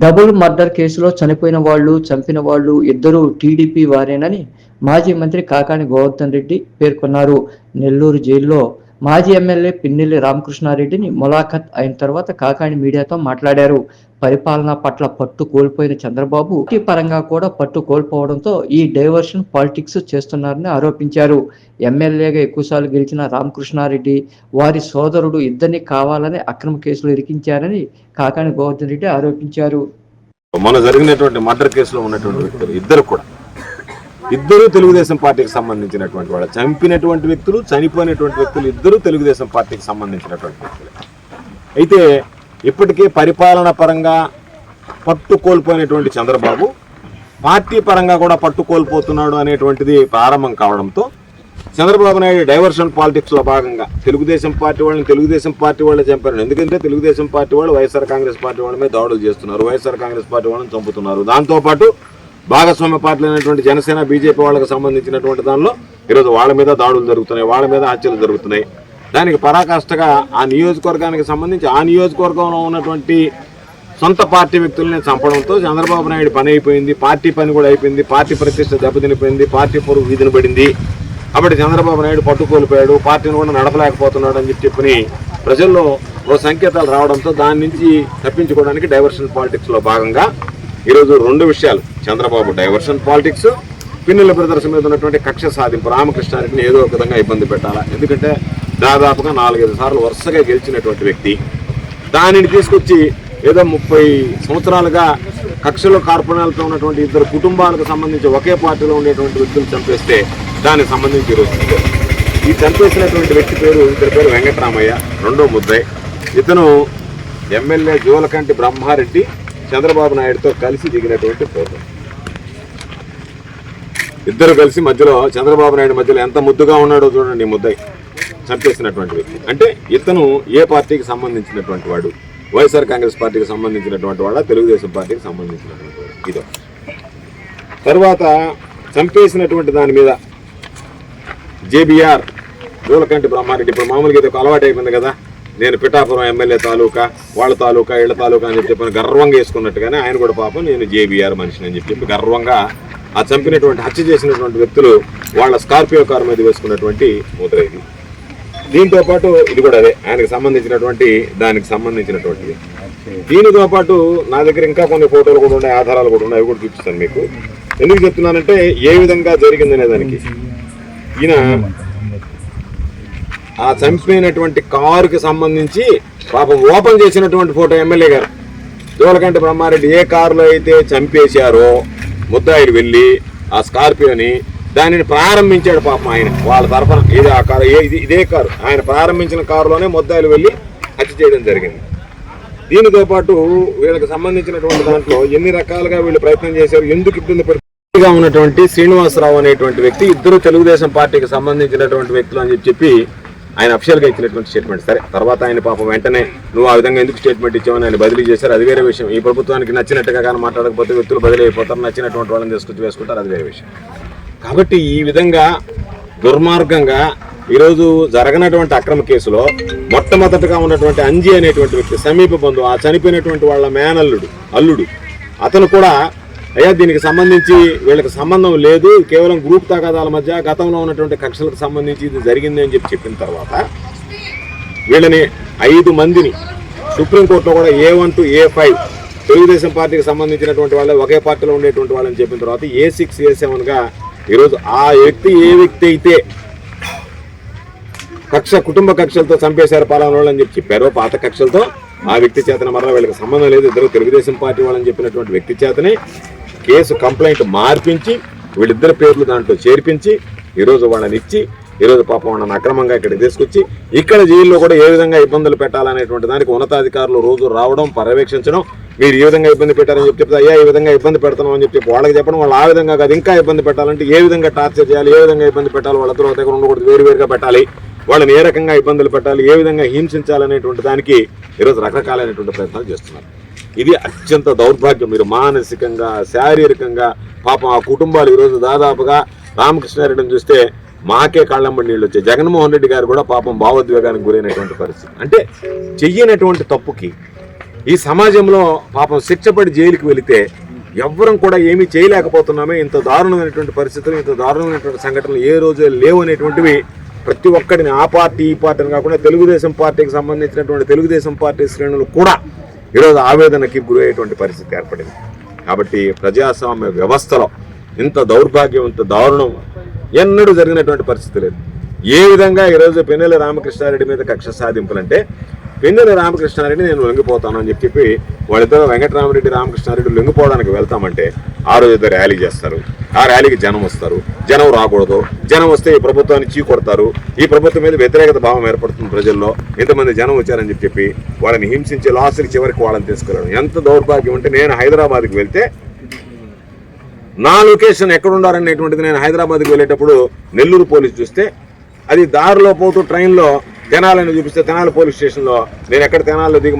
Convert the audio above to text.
Double murder కేసులో చనిపోయిన వాళ్ళు, చంపిన వాళ్ళు ఇద్దరూ టీడీపీ వారేనని మాజీ మంత్రి కాకాని గోవర్ధన్ రెడ్డి పేర్కొన్నారు. నెల్లూరు జైల్లో మాజీ ఎమ్మెల్యే పిన్నెల్లి రామకృష్ణారెడ్డిని ములాఖత్ అయిన తర్వాత కాకాని మీడియాతో మాట్లాడారు. పరిపాలన పట్ల పట్టు కోల్పోయిన చంద్రబాబు పార్టీ పరంగా కూడా పట్టు కోల్పోవడంతో ఈ డైవర్షన్ పాలిటిక్స్ చేస్తున్నారని ఆరోపించారు. ఎమ్మెల్యేగా ఎక్కువసార్లు గెలిచిన రామకృష్ణారెడ్డి వారి సోదరుడు ఇద్దరిని కావాలని అక్రమ కేసులు ఇరికించారని కాకాని గోవర్ధన్ రెడ్డి ఆరోపించారు. మొన్న జరిగినటువంటి మర్డర్ కేసులో ఉన్నటువంటి వ్యక్తులు ఇద్దరు తెలుగుదేశం పార్టీకి సంబంధించినటువంటి వాళ్ళు, చంపినటువంటి వ్యక్తులు, చనిపోయినటువంటి వ్యక్తులు ఇద్దరు తెలుగుదేశం పార్టీకి సంబంధించినటువంటి వ్యక్తులు. అయితే ఇప్పటికే పరిపాలన పరంగా పట్టు కోల్పోయినటువంటి చంద్రబాబు పార్టీ పరంగా కూడా పట్టు కోల్పోతున్నాడు అనేటువంటిది ప్రారంభం కావడంతో చంద్రబాబు నాయుడు డైవర్షన్ పాలిటిక్స్ లో భాగంగా తెలుగుదేశం పార్టీ వాళ్ళని చంపారు. ఎందుకంటే తెలుగుదేశం పార్టీ వాళ్ళు వైఎస్ఆర్ కాంగ్రెస్ పార్టీ వాళ్ళ మీద దాడులు చేస్తున్నారు, వైఎస్ఆర్ కాంగ్రెస్ పార్టీ వాళ్ళని చంపుతున్నారు. దాంతోపాటు భాగస్వామ్య పార్టీలు అయినటువంటి జనసేన, బీజేపీ వాళ్ళకి సంబంధించినటువంటి దానిలో ఈరోజు వాళ్ళ మీద దాడులు జరుగుతున్నాయి, వాళ్ళ మీద హత్యలు జరుగుతున్నాయి. దానికి పరాకాష్ఠగా ఆ నియోజకవర్గానికి సంబంధించి ఆ నియోజకవర్గంలో ఉన్నటువంటి సొంత పార్టీ వ్యక్తులనే చంపడంతో చంద్రబాబు నాయుడు పని అయిపోయింది, పార్టీ పని కూడా అయిపోయింది, పార్టీ ప్రతిష్ట దెబ్బతినిపోయింది, పార్టీ పొరుగు వీధిని పడింది. కాబట్టి చంద్రబాబు నాయుడు పట్టుకోల్పోయాడు, పార్టీని కూడా నడపలేకపోతున్నాడు అని చెప్పి ప్రజల్లో ఓ సంకేతాలు రావడంతో దాని నుంచి తప్పించుకోవడానికి డైవర్షన్ పాలిటిక్స్ లో భాగంగా ఈరోజు రెండు విషయాలు, Chandrababu diversion politics, Pinnelli brothers మీద ఉన్నటువంటి కక్ష సాధింపు, రామకృష్ణారెడ్డిని ఏదో ఒక విధంగా ఇబ్బంది పెట్టాలా. ఎందుకంటే దాదాపుగా 4-5 సార్లు వరుసగా గెలిచినటువంటి వ్యక్తి, దానిని తీసుకొచ్చి ఏదో 30 సంవత్సరాలుగా కక్షలో కార్పణాలతో ఉన్నటువంటి ఇద్దరు కుటుంబాలకు సంబంధించి ఒకే పార్టీలో ఉండేటువంటి వ్యక్తులు చంపేస్తే దానికి సంబంధించి ఈరోజు ఈ చంపేసినటువంటి వ్యక్తి ఇద్దరి పేరు వెంకటరామయ్య, రెండో ముద్దాయి. ఇతను ఎమ్మెల్యే జోలకంటి బ్రహ్మారెడ్డి చంద్రబాబు నాయుడుతో కలిసి దిగినటువంటి ఫోటో. ఇద్దరు కలిసి మధ్యలో చంద్రబాబు నాయుడు మధ్యలో ఎంత ముద్దుగా ఉన్నాడో చూడండి. ముద్దాయి చంపేసినటువంటి వ్యక్తి అంటే ఇతను ఏ పార్టీకి సంబంధించినటువంటి వాడు, వైఎస్ఆర్ కాంగ్రెస్ పార్టీకి సంబంధించినటువంటి వాడా, తెలుగుదేశం పార్టీకి సంబంధించినటువంటి వాడు. ఇదో తర్వాత చంపేసినటువంటి దాని మీద జేబీఆర్ జోలకంటి బ్రహ్మారెడ్డి, ఇప్పుడు మామూలుగా ఇది ఒక అలవాటు అయిపోయింది కదా, నేను పిఠాపురం ఎమ్మెల్యే తాలూకా, వాళ్ళ తాలూకా, ఇళ్ల తాలూకా అని చెప్పి గర్వంగా వేసుకున్నట్టుగానే ఆయన కూడా పాపం నేను జేబీఆర్ మనిషిని అని చెప్పి గర్వంగా ఆ చంపినటువంటి హత్య చేసినటువంటి వ్యక్తులు వాళ్ళ స్కార్పియో కారు మీద వేసుకున్నటువంటి ముద్ర ఇది. దీంతో పాటు ఇది కూడా అదే ఆయనకు సంబంధించినటువంటి దానికి సంబంధించినటువంటిది. దీనితో పాటు నా దగ్గర ఇంకా కొన్ని ఫోటోలు కూడా ఉన్నాయి, ఆధారాలు కూడా ఉన్నాయి, అవి కూడా చూపిస్తాను మీకు. ఎందుకు చెప్తున్నానంటే ఏ విధంగా జరిగిందనే దానికి. ఈయన ఆ చంపినటువంటి కారుకి సంబంధించి పాపం ఓపెన్ చేసినటువంటి ఫోటో ఎమ్మెల్యే గారు జోలకంటి బ్రహ్మారెడ్డి ఏ కారులో అయితే చంపేశారో ముద్దాయిడు వెళ్ళి ఆ స్కార్పియోని దానిని ప్రారంభించాడు పాపం ఆయన వాళ్ళ తరఫున. ఇది ఆ కారు, ఇదే కారు ఆయన ప్రారంభించిన కారులోనే ముద్దాయిలు వెళ్ళి హత్య చేయడం జరిగింది. దీనితో పాటు వీళ్ళకి సంబంధించినటువంటి దాంట్లో ఎన్ని రకాలుగా వీళ్ళు ప్రయత్నం చేశారు, ఎందుకు ఇబ్బంది పడుతుందిగా ఉన్నటువంటి శ్రీనివాసరావు అనేటువంటి వ్యక్తి, ఇద్దరు తెలుగుదేశం పార్టీకి సంబంధించినటువంటి వ్యక్తులు అని చెప్పి ఆయన అఫిషియల్గా ఇచ్చినటువంటి స్టేట్మెంట్. సరే తర్వాత ఆయన పాపం వెంటనే నువ్వు ఆ విధంగా ఎందుకు స్టేట్మెంట్ ఇచ్చావని ఆయన బదిలీ చేశారు, అది వేరే విషయం. ఈ ప్రభుత్వానికి నచ్చినట్టుగా కానీ మాట్లాడకపోతే వ్యక్తులు బదిలీ అయిపోతారు, నచ్చినటువంటి వాళ్ళని తీసుకొచ్చి వేసుకుంటారు, అది వేరే విషయం. కాబట్టి ఈ విధంగా దుర్మార్గంగా ఈరోజు జరగనటువంటి అక్రమ కేసులో మొట్టమొదటిగా ఉన్నటువంటి అంజీ అనేటువంటి వ్యక్తి సమీప బంధువు, ఆ చనిపోయినటువంటి వాళ్ళ అల్లుడు అతను కూడా అయ్యా దీనికి సంబంధించి వీళ్ళకి సంబంధం లేదు, కేవలం గ్రూప్ తగాదాల మధ్య గతంలో ఉన్నటువంటి కక్షలకు సంబంధించి ఇది జరిగింది అని చెప్పిన తర్వాత వీళ్ళని 5 మందిని సుప్రీంకోర్టులో కూడా A1 to A5 తెలుగుదేశం పార్టీకి సంబంధించినటువంటి వాళ్ళే ఒకే పార్టీలో ఉండేటువంటి వాళ్ళని చెప్పిన తర్వాత A6 A7గా ఈరోజు ఆ వ్యక్తి ఏ వ్యక్తి అయితే కుటుంబ కక్షలతో చంపేశారు పలానా వాళ్ళు అని చెప్పారో పాత కక్షలతో ఆ వ్యక్తి చేతనే మరలా వీళ్ళకి సంబంధం లేదు, ఇద్దరు తెలుగుదేశం పార్టీ వాళ్ళని చెప్పినటువంటి వ్యక్తి చేతనే కేసు కంప్లైంట్ మార్పించి వీళ్ళిద్దరి పేర్లు దాంట్లో చేర్పించి ఈరోజు వాళ్ళని ఇచ్చి ఈరోజు పాపం వాళ్ళని అక్రమంగా ఇక్కడికి తీసుకొచ్చి ఇక్కడ జైల్లో కూడా ఏ విధంగా ఇబ్బందులు పెట్టాలనేటువంటి దానికి ఉన్నతాధికారులు రోజు రావడం, పర్యవేక్షించడం, మీరు ఈ విధంగా ఇబ్బంది పెట్టారని చెప్తే అయ్యా ఈ విధంగా ఇబ్బంది పెడతాం అని చెప్పి వాళ్ళకి చెప్పడం, వాళ్ళు ఆ విధంగా కాదు ఇంకా ఇబ్బంది పెట్టాలంటే ఏ విధంగా టార్చర్ చేయాలి, ఏ విధంగా ఇబ్బంది పెట్టాలి, వాళ్ళతో దగ్గర ఉండకూడదు, వేరువేరుగా పెట్టాలి, వాళ్ళని ఏ రకంగా ఇబ్బందులు పెట్టాలి, ఏ విధంగా హింసించాలనేటువంటి దానికి ఈరోజు రకరకాలైనటువంటి ప్రయత్నాలు చేస్తున్నారు. ఇది అత్యంత దౌర్భాగ్యం. మీరు మానసికంగా, శారీరకంగా పాపం ఆ కుటుంబాలు ఈరోజు దాదాపుగా రామకృష్ణారెడ్డిని చూస్తే మాకే కాళ్ళమ్మడి నీళ్ళు వచ్చాయి. జగన్మోహన్ రెడ్డి గారు కూడా పాపం భావోద్వేగానికి గురైనటువంటి పరిస్థితి. అంటే చెయ్యనటువంటి తప్పుకి ఈ సమాజంలో పాపం శిక్షపడి జైలుకి వెళితే ఎవ్వరం కూడా ఏమీ చేయలేకపోతున్నామే, ఇంత దారుణమైనటువంటి పరిస్థితులు, ఇంత దారుణమైనటువంటి సంఘటనలు ఏ రోజు లేవు అనేటువంటివి ప్రతి ఒక్కడిని ఆ పార్టీ ఈ పార్టీని కాకుండా తెలుగుదేశం పార్టీకి సంబంధించినటువంటి తెలుగుదేశం పార్టీ శ్రేణులు కూడా ఈరోజు ఆవేదనకి గురయ్యేటువంటి పరిస్థితి ఏర్పడింది. కాబట్టి ప్రజాస్వామ్య వ్యవస్థలో ఇంత దౌర్భాగ్యం, ఇంత దారుణం ఎన్నడూ జరిగినటువంటి పరిస్థితి లేదు. ఏ విధంగా ఈరోజు పిన్నెల్లి రామకృష్ణారెడ్డి మీద కక్ష సాధింపులంటే, పిన్నెల్లి రామకృష్ణారెడ్డి నేను లొంగిపోతాను అని చెప్పి వాళ్ళిద్దరు వెంకటరామరెడ్డి రామకృష్ణారెడ్డి లొంగిపోవడానికి వెళ్తామంటే ఆ రోజు ఇద్దరు ర్యాలీ చేస్తారు. ఆ ర్యాలీకి జనం వస్తారు. జనం రాకూడదు, జనం వస్తే ఈ ప్రభుత్వాన్ని చీకొడతారు, ఈ ప్రభుత్వం మీద వ్యతిరేకత భావం ఏర్పడుతుంది ప్రజల్లో, ఇంతమంది జనం వచ్చారని చెప్పి వాళ్ళని హింసించి లాస్ట్కి చివరికి వాళ్ళని తీసుకెళ్ళడం ఎంత దౌర్భాగ్యం అంటే, నేను హైదరాబాద్కి వెళ్తే నా లొకేషన్ ఎక్కడుండారనేటువంటిది నేను హైదరాబాద్కి వెళ్ళేటప్పుడు నెల్లూరు పోలీసు చూస్తే అది దారిలో పోతూ ట్రైన్లో తెనాలని చూపిస్తే తెనాలి పోలీస్ స్టేషన్లో నేను ఎక్కడ తెనాల్లో దిగి